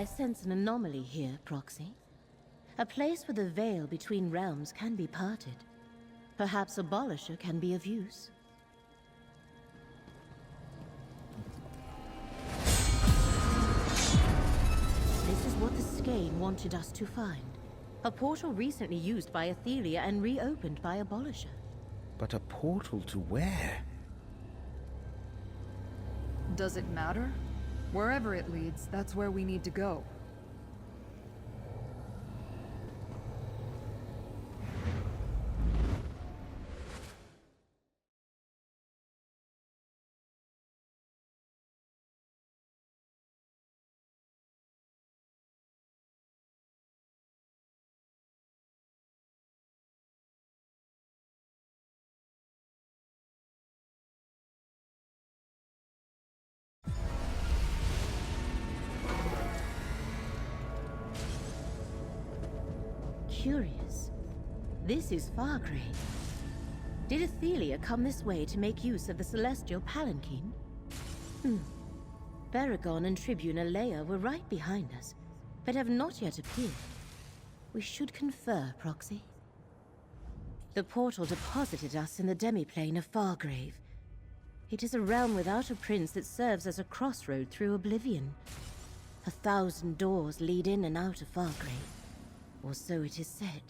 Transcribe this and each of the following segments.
I sense an anomaly here, Proxy. A place where the veil between realms can be parted. Perhaps Abolisher can be of use. This is what the Skane wanted us to find. A portal recently used by Athelia and reopened by Abolisher. But a portal to where? Does it matter? Wherever it leads, that's where we need to go. Curious. This is Fargrave. Did Athelia come this way to make use of the celestial palanquin? Baragon and Tribune Alea were right behind us, but have not yet appeared. We should confer, Proxy. The portal deposited us in the demiplane of Fargrave. It is a realm without a prince that serves as a crossroad through oblivion. 1,000 doors lead in and out of Fargrave. Or so it is said.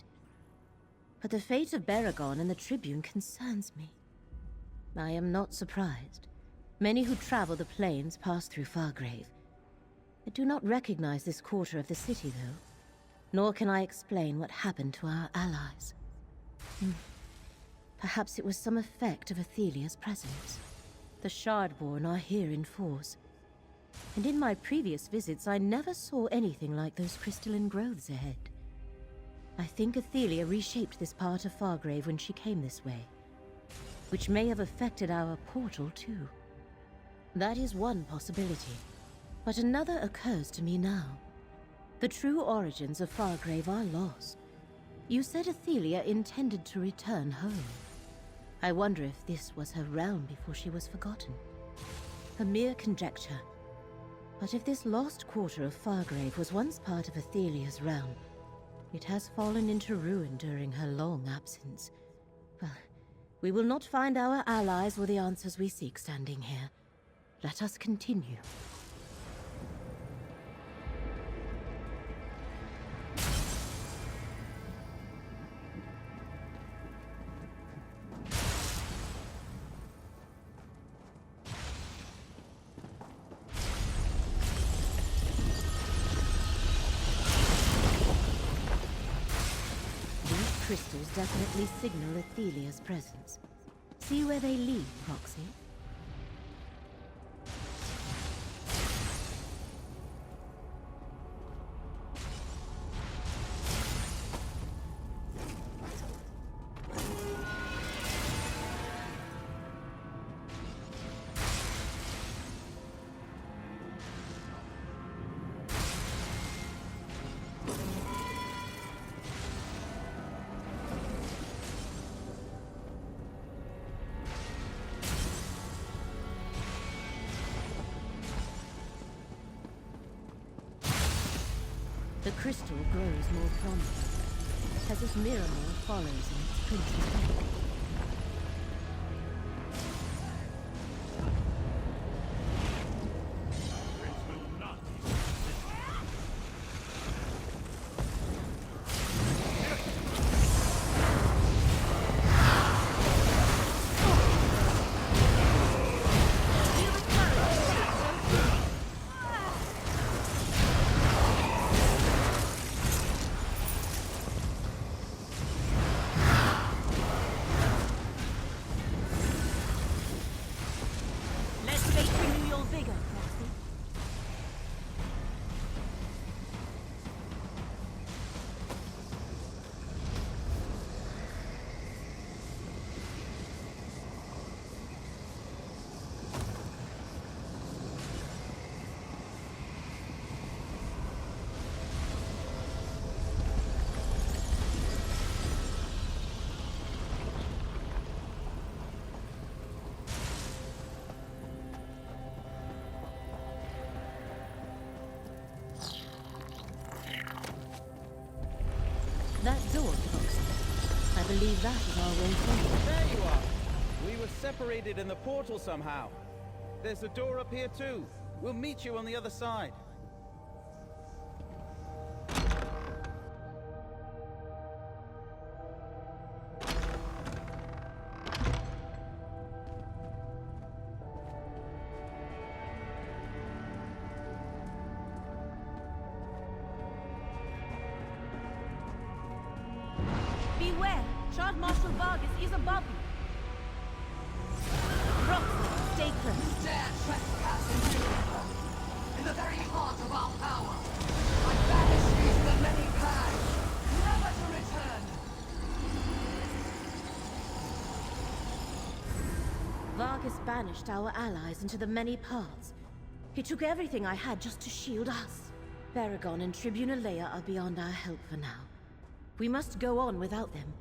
But the fate of Baragon and the Tribune concerns me. I am not surprised. Many who travel the plains pass through Fargrave. I do not recognize this quarter of the city, though. Nor can I explain what happened to our allies. Perhaps it was some effect of Athelia's presence. The Shardborn are here in force. And in my previous visits, I never saw anything like those crystalline growths ahead. I think Athelia reshaped this part of Fargrave when she came this way, which may have affected our portal too. That is one possibility, but another occurs to me now. The true origins of Fargrave are lost. You said Athelia intended to return home. I wonder if this was her realm before she was forgotten. A mere conjecture. But if this lost quarter of Fargrave was once part of Athelia's realm, it has fallen into ruin during her long absence. Well, we will not find our allies or the answers we seek standing here. Let us continue. Crystals definitely signal Athelia's presence. See where they lead, Proxy. The crystal grows more prominent, as if Miramor follows in its prince's wake. that is our way forward. There you are! We were separated in the portal somehow. There's a door up here too. We'll meet you on the other side. Beware! Shardmaster Vargas is above you! Roxy, stay close. Dare trespass into in the very heart of our power. I banish you to the many paths, never to return. Vargas banished our allies into the many paths. He took everything I had just to shield us. Baragon and Tribuna Leia are beyond our help for now. We must go on without them.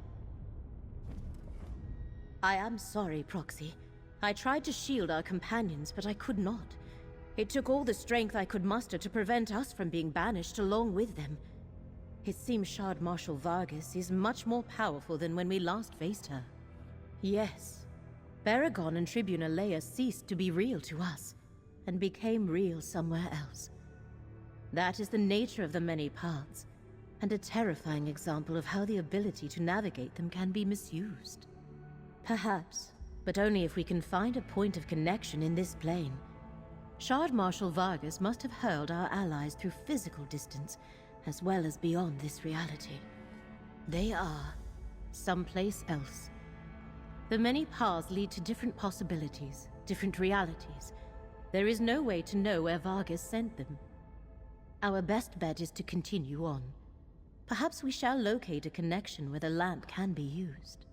I am sorry, Proxy. I tried to shield our companions, but I could not. It took all the strength I could muster to prevent us from being banished along with them. It seems Shard Marshal Vargas is much more powerful than when we last faced her. Yes, Baragon and Tribuna Leia ceased to be real to us, and became real somewhere else. That is the nature of the many paths, and a terrifying example of how the ability to navigate them can be misused. Perhaps, but only if we can find a point of connection in this plane. Shard Marshal Vargas must have hurled our allies through physical distance, as well as beyond this reality. They are someplace else. The many paths lead to different possibilities, different realities. There is no way to know where Vargas sent them. Our best bet is to continue on. Perhaps we shall locate a connection where the lamp can be used.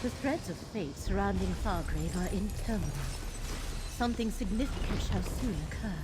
The threads of fate surrounding Fargrave are interminable. Something significant shall soon occur.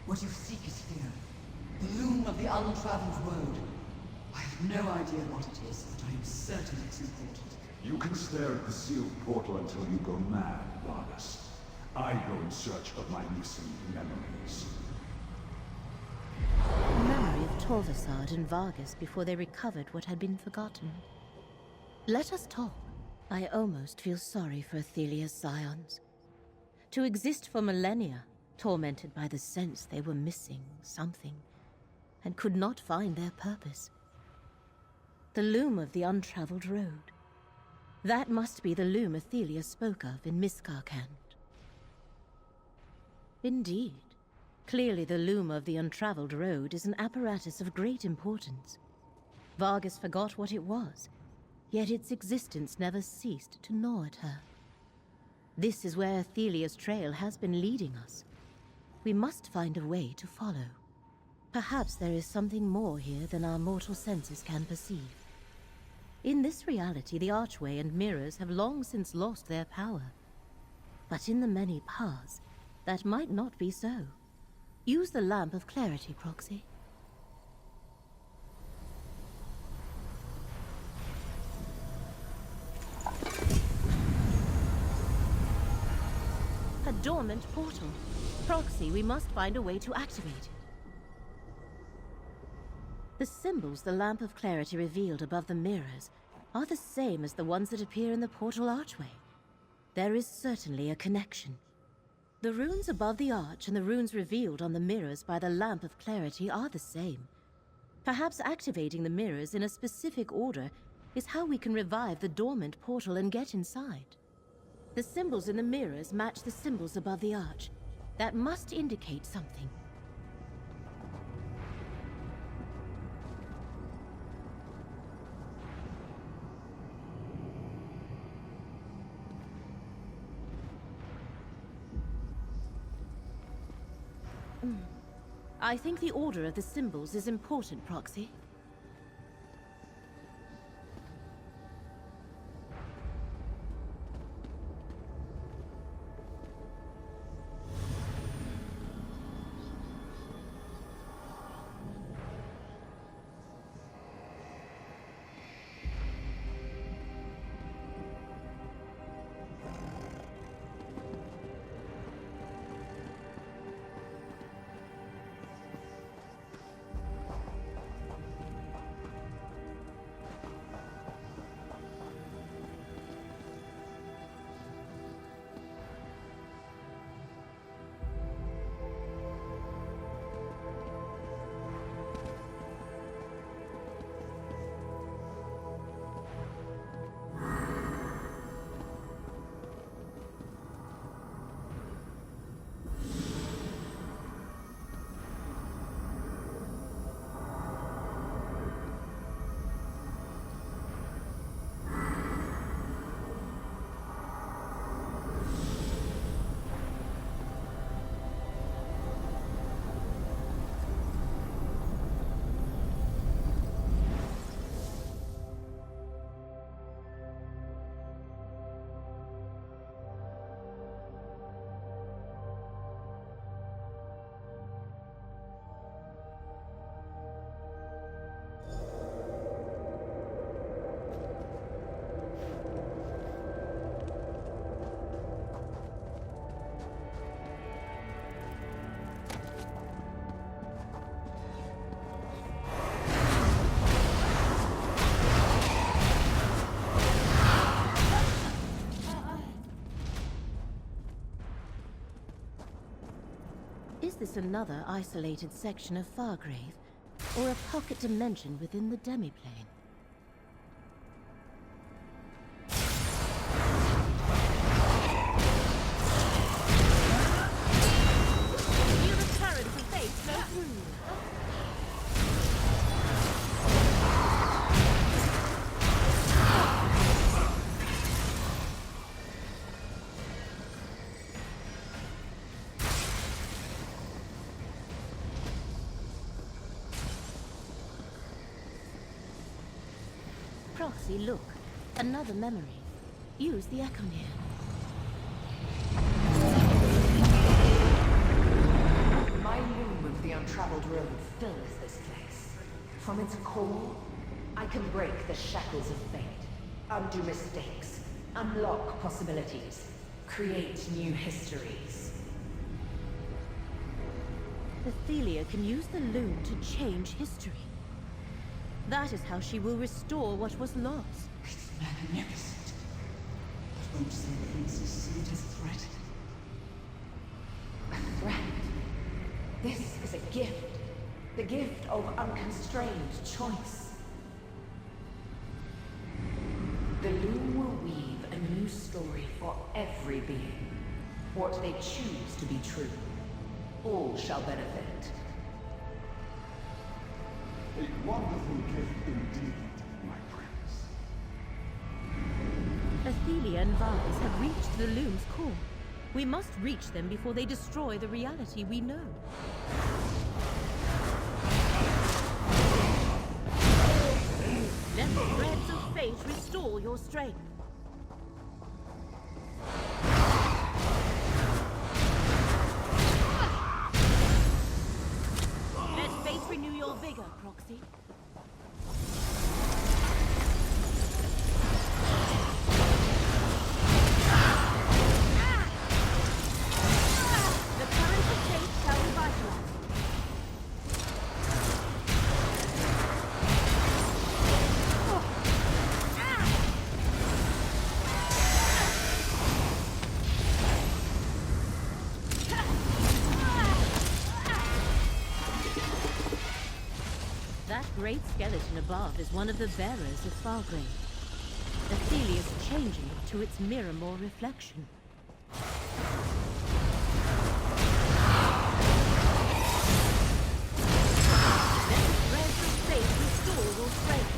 What you seek is here. The loom of the untraveled road. I have no idea what it is, but I am certain it's important. You can stare at the sealed portal until you go mad, Vargas. I go in search of my missing memories. The memory of Torvasad and Vargas before they recovered what had been forgotten. Let us talk. I almost feel sorry for Athelia's scions. To exist for millennia, tormented by the sense they were missing something, and could not find their purpose. The loom of the untraveled road. That must be the loom Athelia spoke of in Miskarkand. Indeed. Clearly the loom of the untraveled road is an apparatus of great importance. Vargas forgot what it was, yet its existence never ceased to gnaw at her. This is where Athelia's trail has been leading us. We must find a way to follow. Perhaps there is something more here than our mortal senses can perceive. In this reality, the archway and mirrors have long since lost their power. But in the many paths, that might not be so. Use the lamp of clarity, Proxy. A dormant portal. Proxy, we must find a way to activate it. The symbols the lamp of clarity revealed above the mirrors are the same as the ones that appear in the portal archway. There is certainly a connection. The runes above the arch and the runes revealed on the mirrors by the lamp of clarity are the same. Perhaps activating the mirrors in a specific order is how we can revive the dormant portal and get inside. The symbols in the mirrors match the symbols above the arch. That must indicate something. I think the order of the symbols is important, Proxy. Is this another isolated section of Fargrave, or a pocket dimension within the demiplane? Feel the current of fate flow through. Proxy, look. Another memory. Use the echo near. My loom of the untraveled road fills this place. From its core, I can break the shackles of fate, undo mistakes, unlock possibilities, create new histories. Athelia can use the loom to change history. That is how she will restore what was lost. It's magnificent. But won't say that it's see it as a threat. A threat? This is a gift. The gift of unconstrained choice. The loom will weave a new story for every being. What they choose to be true. All shall benefit. A wonderful gift indeed, my prince. Athelia and Vargas have reached the loom's core. We must reach them before they destroy the reality we know. Let the threads of fate restore your strength. Let fate renew your vigor, Proxy. The current of fate shall revitalize you. That great skeleton above is one of the bearers of Fargrave. Athelia's changing it to its mirror-more reflection. Let the threads of fate restore your strength.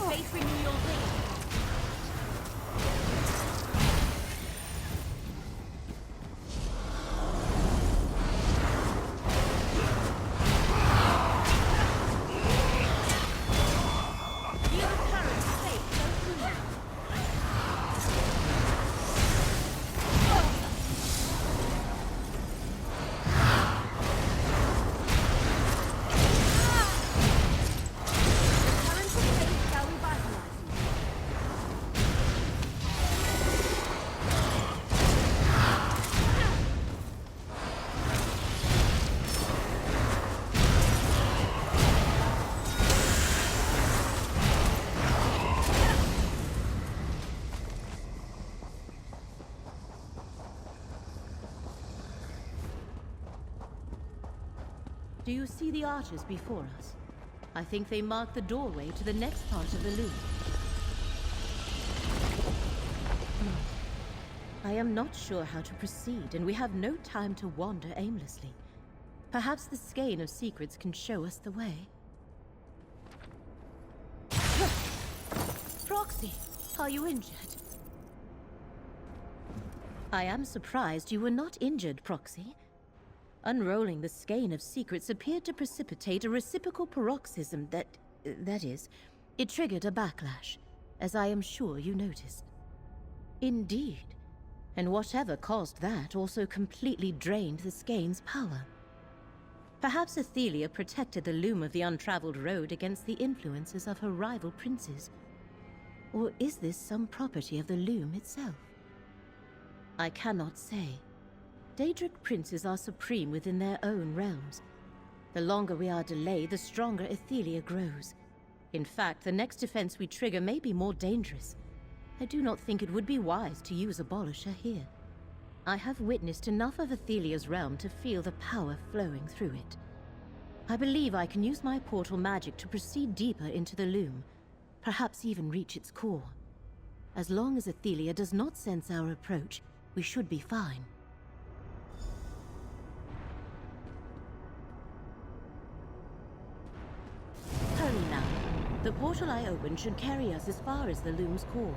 Fate renew your vigor. Feel the current of fate go through you. Do you see the arches before us? I think they mark the doorway to the next part of the loop. I am not sure how to proceed, and we have no time to wander aimlessly. Perhaps the skein of secrets can show us the way. Proxy, are you injured? I am surprised you were not injured, Proxy. Unrolling the skein of secrets appeared to precipitate a reciprocal paroxysm that is, it triggered a backlash, as I am sure you noticed. Indeed. And whatever caused that also completely drained the skein's power. Perhaps Athelia protected the loom of the untraveled road against the influences of her rival princes. Or is this some property of the loom itself? I cannot say. Daedric princes are supreme within their own realms. The longer we are delayed, the stronger Athelia grows. In fact, the next defense we trigger may be more dangerous. I do not think it would be wise to use Abolisher here. I have witnessed enough of Athelia's realm to feel the power flowing through it. I believe I can use my portal magic to proceed deeper into the loom, perhaps even reach its core. As long as Athelia does not sense our approach, we should be fine. Hurry now. The portal I opened should carry us as far as the loom's core.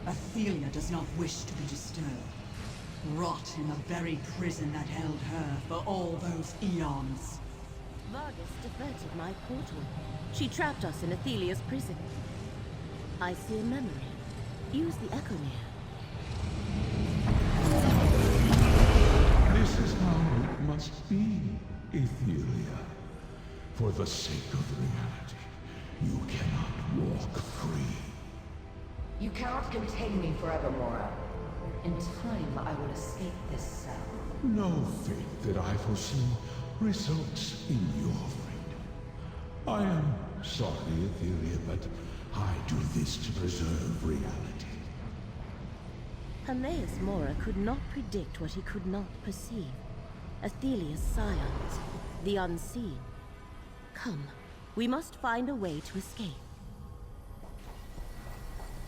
Athelia does not wish to be disturbed. Rot in the very prison that held her for all those eons. Vargas diverted my portal. She trapped us in Athelia's prison. I see a memory. Use the Echo Mirror. This is how it must be, Athelia. For the sake of reality, you cannot walk free. You cannot contain me forever, Mora. In time, I will escape this cell. No fate that I foresee results in your fate. I am sorry, Etheria, but I do this to preserve reality. Hermaeus Mora could not predict what he could not perceive. Athelia's scions, the unseen. Come, we must find a way to escape.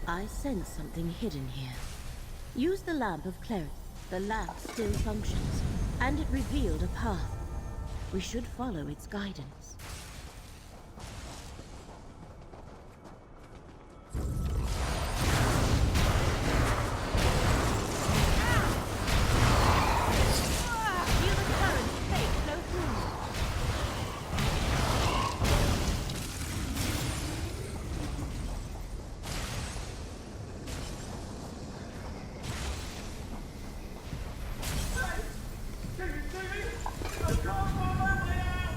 I sense something hidden here. Use the lamp of clarity. The lamp still functions, and it revealed a path. We should follow its guidance. Feel the current of fate flow through.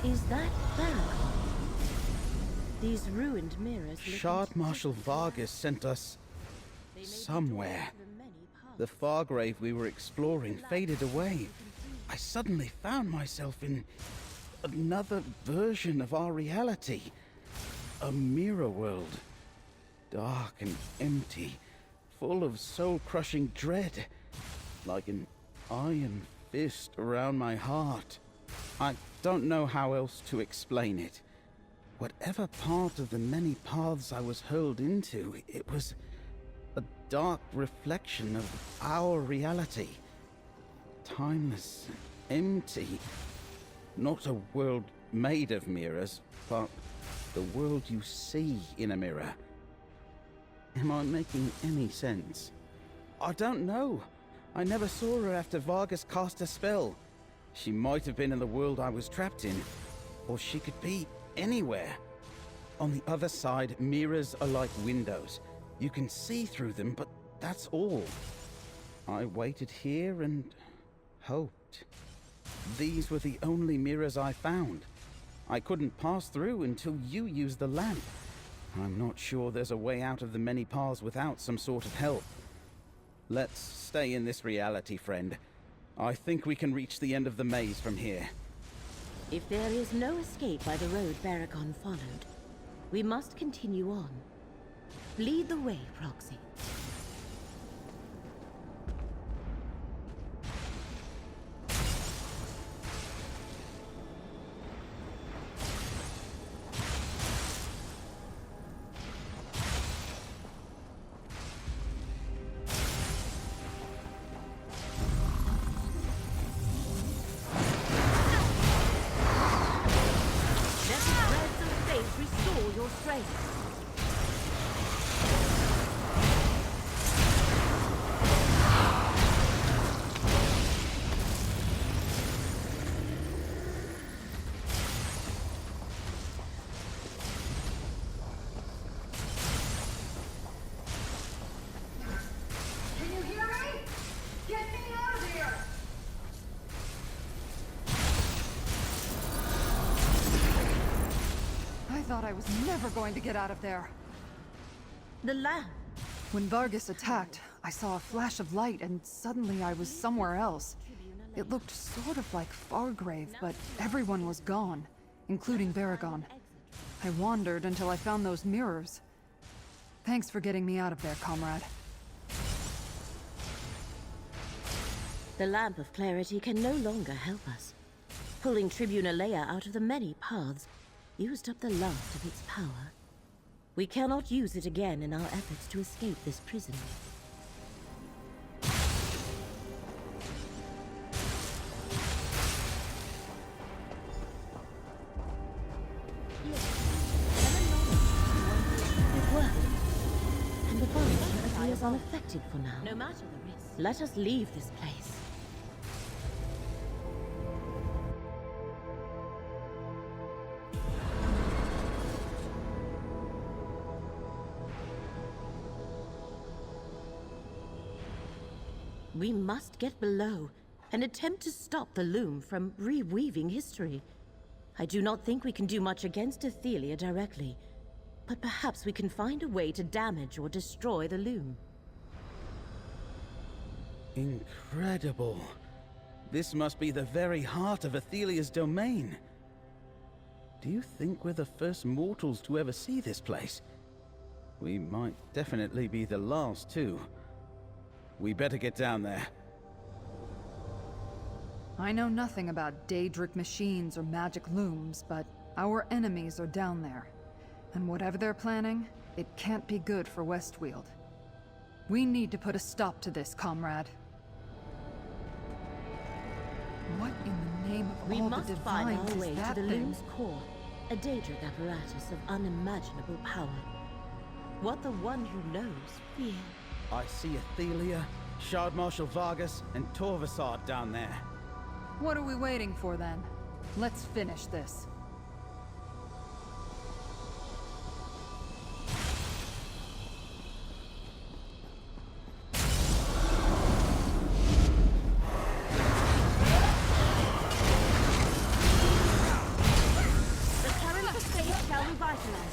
Is that Vargas? These ruined mirrors. Shardmaster Vargas sent us somewhere. The Fargrave we were exploring faded away. I suddenly found myself in another version of our reality. A mirror world. Dark and empty, full of soul-crushing dread. Like an iron fist around my heart. I don't know how else to explain it. Whatever part of the many paths I was hurled into, it was a dark reflection of our reality. Timeless, empty. Not a world made of mirrors, but the world you see in a mirror. Am I making any sense? I don't know. I never saw her after Vargas cast a spell. She might have been in the world I was trapped in, or she could be anywhere. On the other side, mirrors are like windows. You can see through them, but that's all. I waited here and hoped. These were the only mirrors I found. I couldn't pass through until you used the lamp. I'm not sure there's a way out of the many paths without some sort of help. Let's stay in this reality, friend. I think we can reach the end of the maze from here. If there is no escape by the road Baragon followed, we must continue on. Lead the way, Proxy. Restore your strength. Can you hear me? Get me out of here! I thought I was never going to get out of there. The lamp. When Vargas attacked, I saw a flash of light and suddenly I was somewhere else. It looked sort of like Fargrave, but everyone was gone, including Baragon. I wandered until I found those mirrors. Thanks for getting me out of there, comrade. The Lamp of Clarity can no longer help us. Pulling Tribune Alea out of the many paths used up the last of its power. We cannot use it again in our efforts to escape this prison. It worked. And the furniture appears unaffected for now. No matter the risk. Let us leave this place. We must get below and attempt to stop the loom from reweaving history. I do not think we can do much against Athelia directly, but perhaps we can find a way to damage or destroy the loom. Incredible. This must be the very heart of Athelia's domain. Do you think we're the first mortals to ever see this place? We might definitely be the last, too. We better get down there. I know nothing about Daedric machines or magic looms, but our enemies are down there. And whatever they're planning, it can't be good for Westweald. We need to put a stop to this, comrade. What in the name of We all the must divines find our way is to that the thing? loom's core, a Daedric apparatus of unimaginable power. What the one who knows fear. I see Athelia, Shardmarshal Vargas, and Torvasard down there. What are we waiting for then? Let's finish this. The current of fate shall revitalize.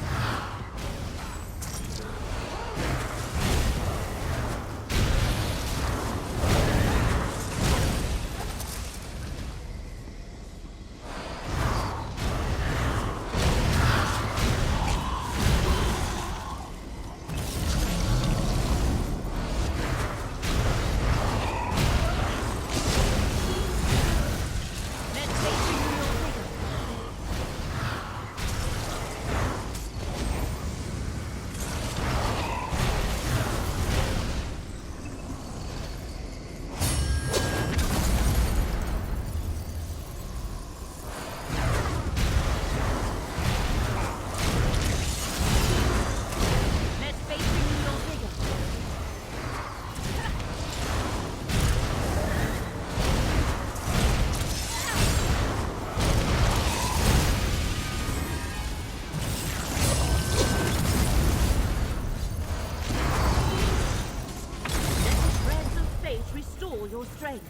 Restore your strength.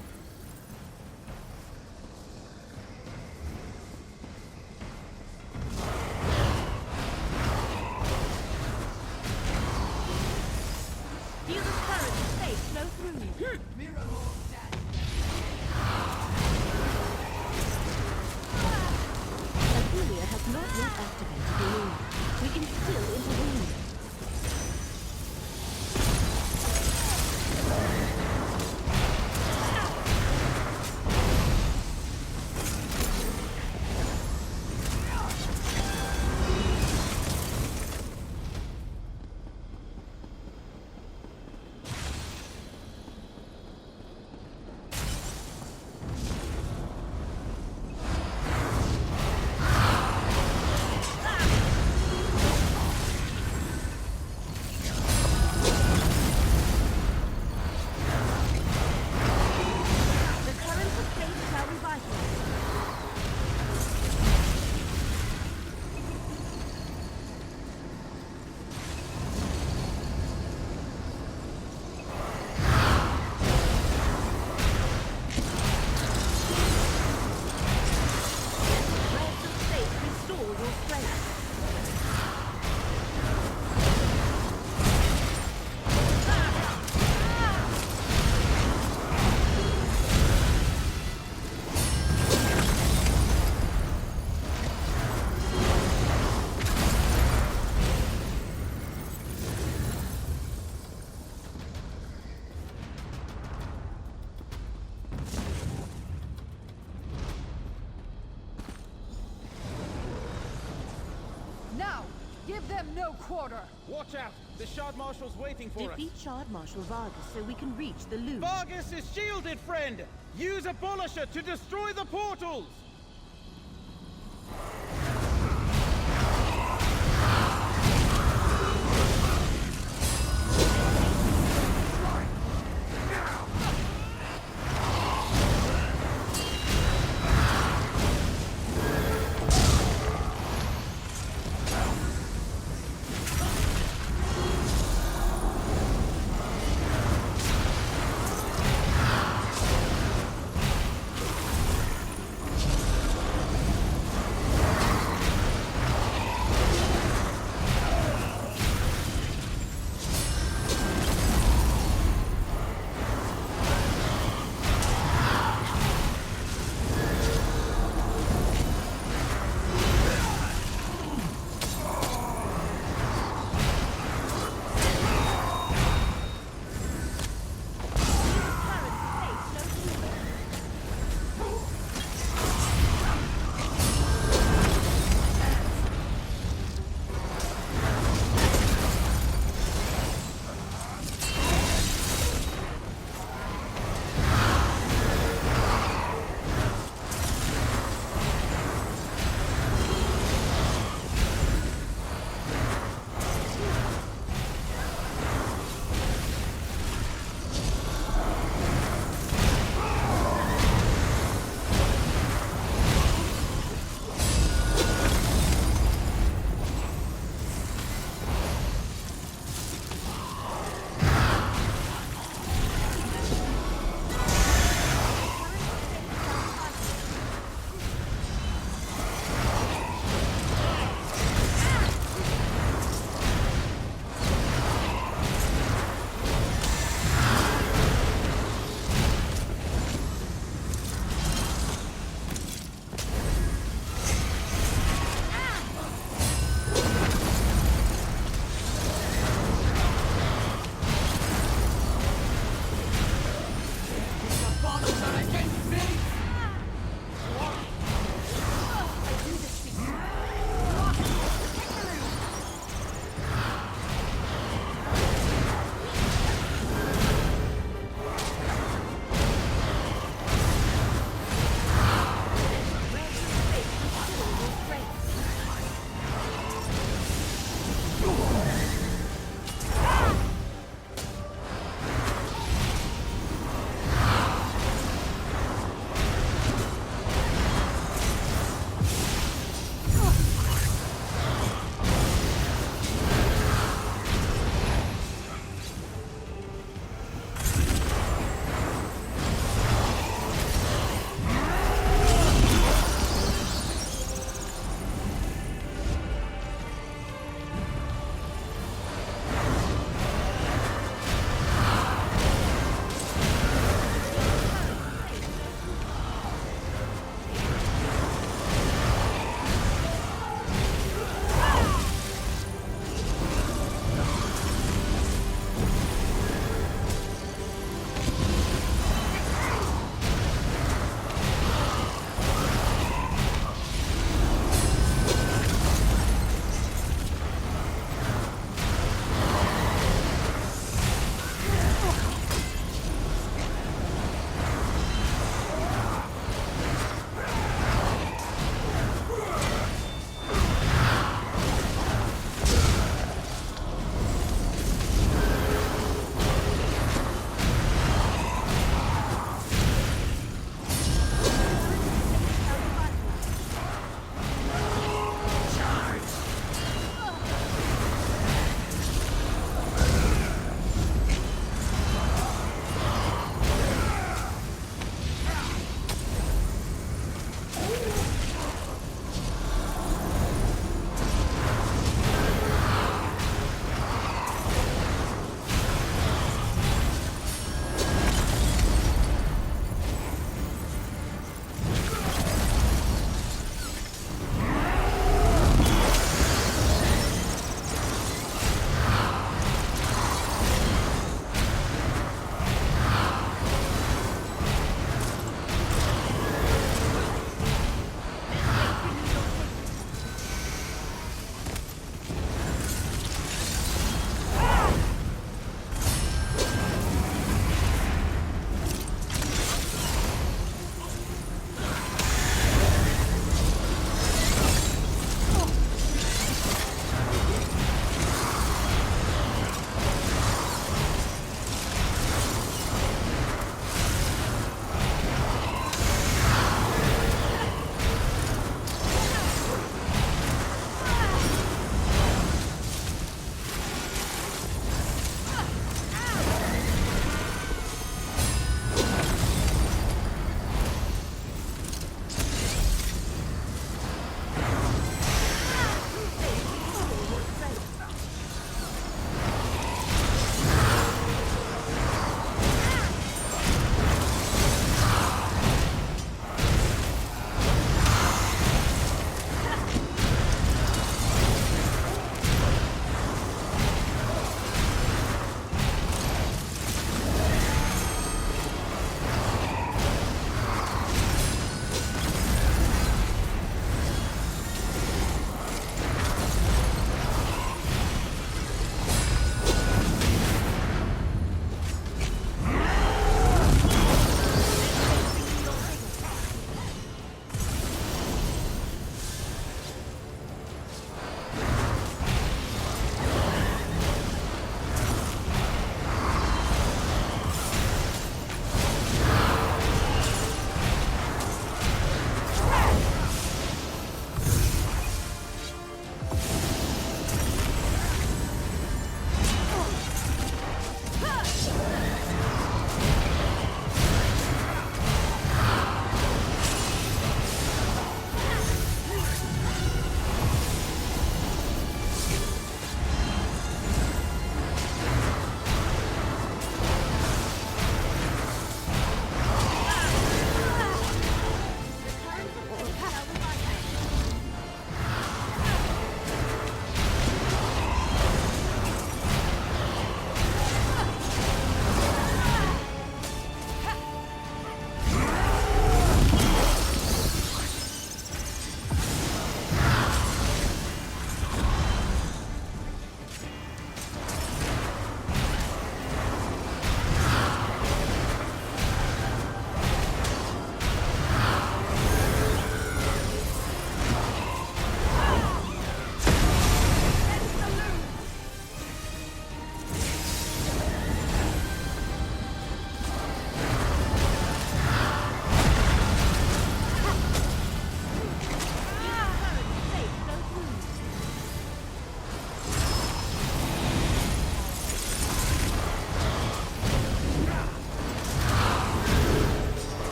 Feel the current of fate flow through you. Athelia has not yet activated the loom. We can still intervene. Now, give them no quarter! Watch out! The Shardmarshal's waiting for Defeat Shardmarshal Vargas so we can reach the loom. Vargas is shielded, friend! Use Abolisher to destroy the portals!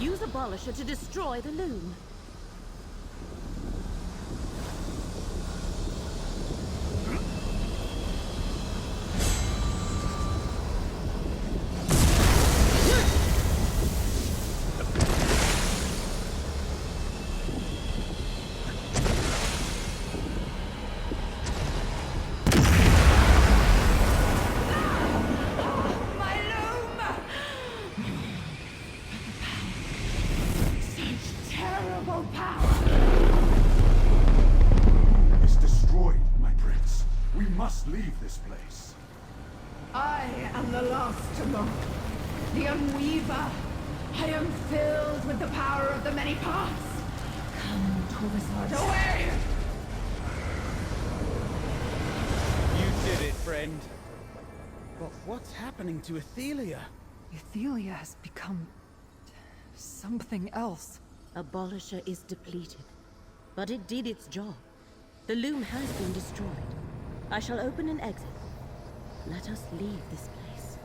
Use Abolisher to destroy the loom. Leave this place. I am the last monk, the Unweaver. I am filled with the power of the many paths. Come, Torvasard, away! You did it, friend. But what's happening to Athelia? Athelia has become something else. Abolisher is depleted, but it did its job. The loom has been destroyed. I shall open an exit. Let us leave this place.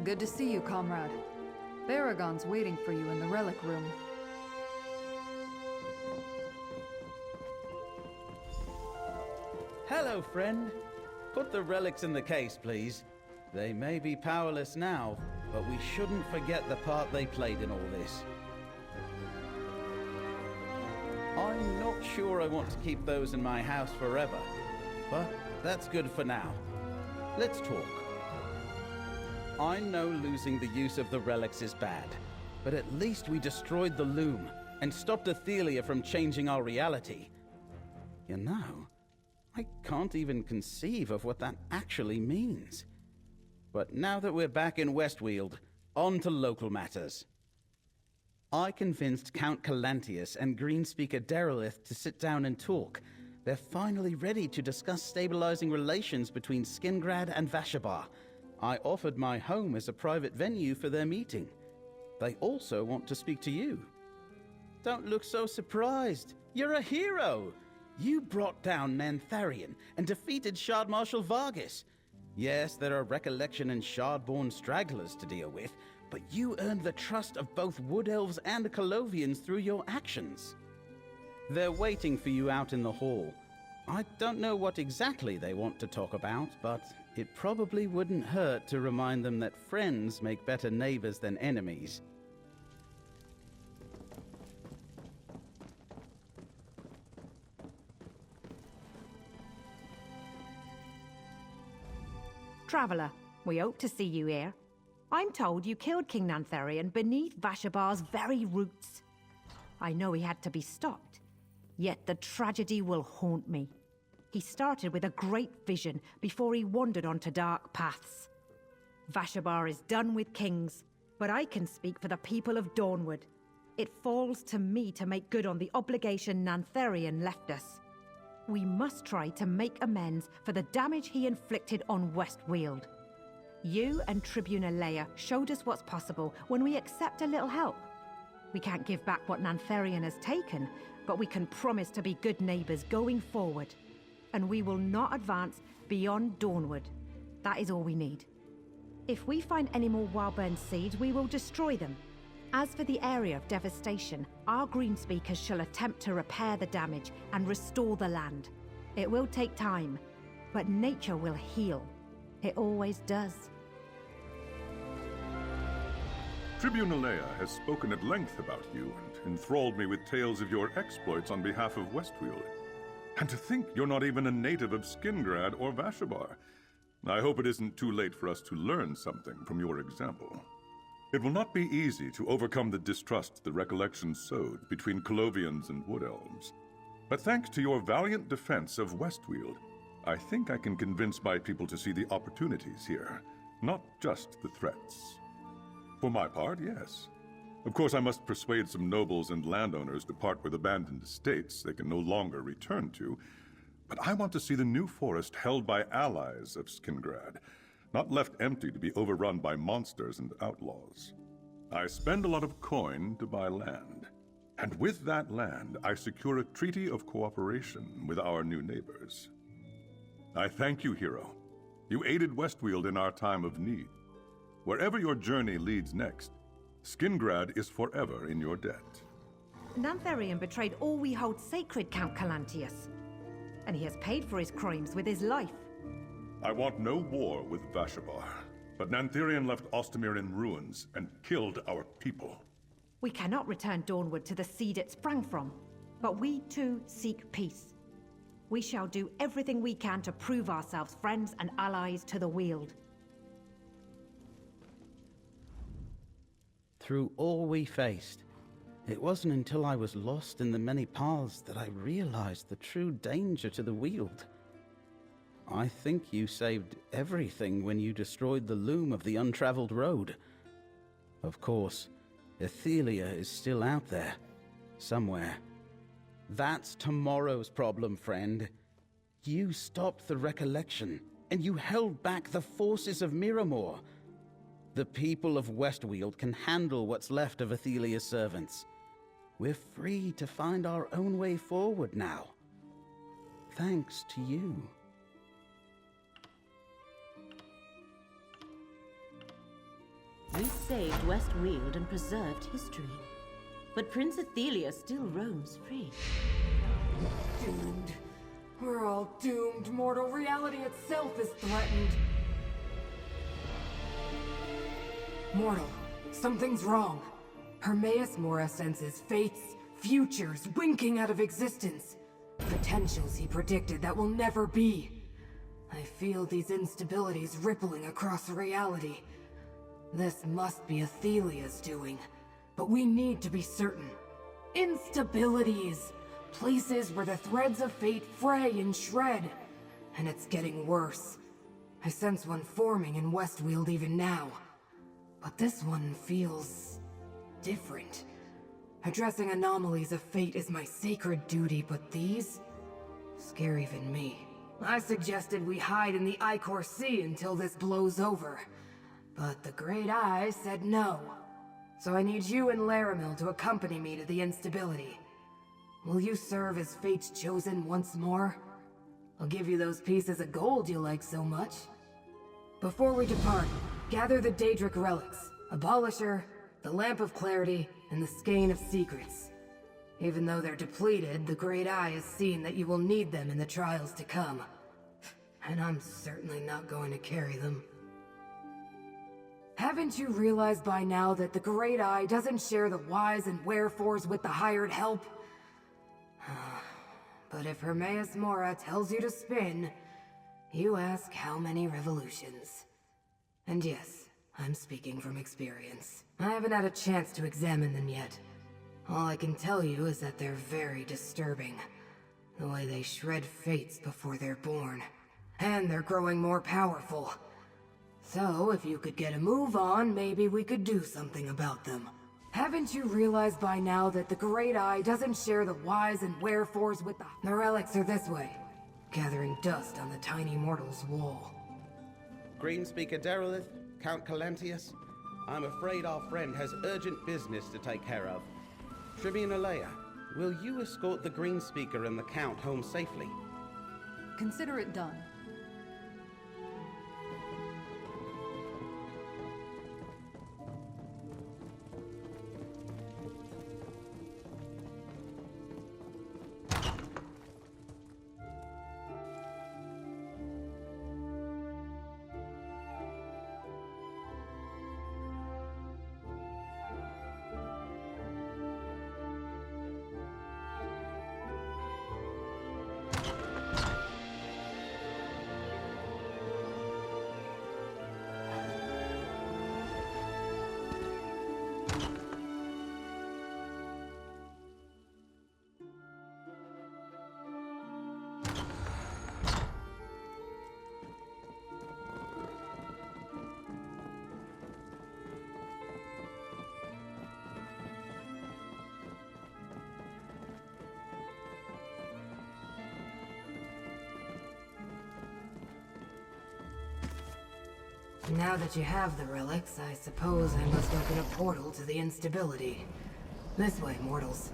Good to see you, comrade. Baragon's waiting for you in the relic room. Hello, friend. Put the relics in the case, please. They may be powerless now, but we shouldn't forget the part they played in all this. I'm not sure I want to keep those in my house forever, but that's good for now. Let's talk. I know losing the use of the relics is bad, but at least we destroyed the loom and stopped Athelia from changing our reality. You know, I can't even conceive of what that actually means. But now that we're back in Westweald, on to local matters. I convinced Count Calantius and Greenspeaker Derelith to sit down and talk. They're finally ready to discuss stabilizing relations between Skingrad and Vashabar. I offered my home as a private venue for their meeting. They also want to speak to you. Don't look so surprised. You're a hero! You brought down Nantharion and defeated Shard Marshal Vargas. Yes, there are Recollection and Shardborn stragglers to deal with, but you earned the trust of both Wood Elves and Colovians through your actions. They're waiting for you out in the hall. I don't know what exactly they want to talk about, but it probably wouldn't hurt to remind them that friends make better neighbors than enemies. Traveller, we hope to see you here. I'm told you killed King Nantharion beneath Vashabar's very roots. I know he had to be stopped, yet the tragedy will haunt me. He started with a great vision before he wandered onto dark paths. Vashabar is done with kings, but I can speak for the people of Dawnwood. It falls to me to make good on the obligation Nantharion left us. We must try to make amends for the damage he inflicted on Westweald. You and Tribune Leia showed us what's possible when we accept a little help. We can't give back what Nantharion has taken, but we can promise to be good neighbors going forward. And we will not advance beyond Dawnwood. That is all we need. If we find any more Wildburn seeds, we will destroy them. As for the area of devastation, our Greenspeakers shall attempt to repair the damage and restore the land. It will take time, but nature will heal. It always does. Tribune Leia has spoken at length about you and enthralled me with tales of your exploits on behalf of Westweald. And to think you're not even a native of Skingrad or Vashabar. I hope it isn't too late for us to learn something from your example. It will not be easy to overcome the distrust the Recollection sowed between Colovians and Wood Elves. But thanks to your valiant defense of Westweald, I think I can convince my people to see the opportunities here. not just the threats. For my part, yes. Of course, I must persuade some nobles and landowners to part with abandoned estates they can no longer return to, but I want to see the new forest held by allies of Skingrad, not left empty to be overrun by monsters and outlaws. I spend a lot of coin to buy land, and with that land, I secure a treaty of cooperation with our new neighbors. I thank you, hero. You aided Westweald in our time of need. Wherever your journey leads next, Skingrad is forever in your debt. Nantharian betrayed all we hold sacred, Count Calantius. And he has paid for his crimes with his life. I want no war with Vashabar, but Nantharian left Ostamir in ruins and killed our people. We cannot return Dawnwood to the seed it sprang from, but we too seek peace. We shall do everything we can to prove ourselves friends and allies to the Weald. Through all we faced, it wasn't until I was lost in the many paths that I realized the true danger to the Weald. I think you saved everything when you destroyed the loom of the untraveled road. Of course, Athelia is still out there, somewhere. That's tomorrow's problem, friend. You stopped the recollection, and you held back the forces of Miramor. The people of Westweald can handle what's left of Athelia's servants. We're free to find our own way forward now. Thanks to you. We saved Westweald and preserved history. But Prince Athelia still roams free. Doomed. We're all doomed. Mortal reality itself is threatened. Mortal, something's wrong. Hermaeus Mora senses fates, futures, winking out of existence. Potentials he predicted that will never be. I feel these instabilities rippling across reality. This must be Athelia's doing, but we need to be certain. Instabilities! Places where the threads of fate fray and shred. And it's getting worse. I sense one forming in Westweald even now. But this one feels different. Addressing anomalies of fate is my sacred duty, but these scare even me. I suggested we hide in the Icor Sea until this blows over. But the Great Eye said no. So I need you and Laramil to accompany me to the instability. Will you serve as Fate's chosen once more? I'll give you those pieces of gold you like so much. Before we depart, gather the Daedric relics, Abolisher, the Lamp of Clarity, and the Skein of Secrets. Even though they're depleted, the Great Eye has seen that you will need them in the trials to come. And I'm certainly not going to carry them. Haven't you realized by now that the Great Eye doesn't share the whys and wherefores with the hired help? But if Hermaeus Mora tells you to spin, you ask how many revolutions. And yes, I'm speaking from experience. I haven't had a chance to examine them yet. All I can tell you is that they're very disturbing. The way they shred fates before they're born. And they're growing more powerful. So, if you could get a move on, maybe we could do something about them. Haven't you realized by now that the Great Eye doesn't share the whys and wherefores with the relics are this way, gathering dust on the tiny mortal's wall. Greenspeaker Derelith, Count Calantius, I'm afraid our friend has urgent business to take care of. Tribune Alea, will you escort the Greenspeaker and the Count home safely? Consider it done. Now that you have the relics, I suppose I must open a portal to the instability. This way, mortals.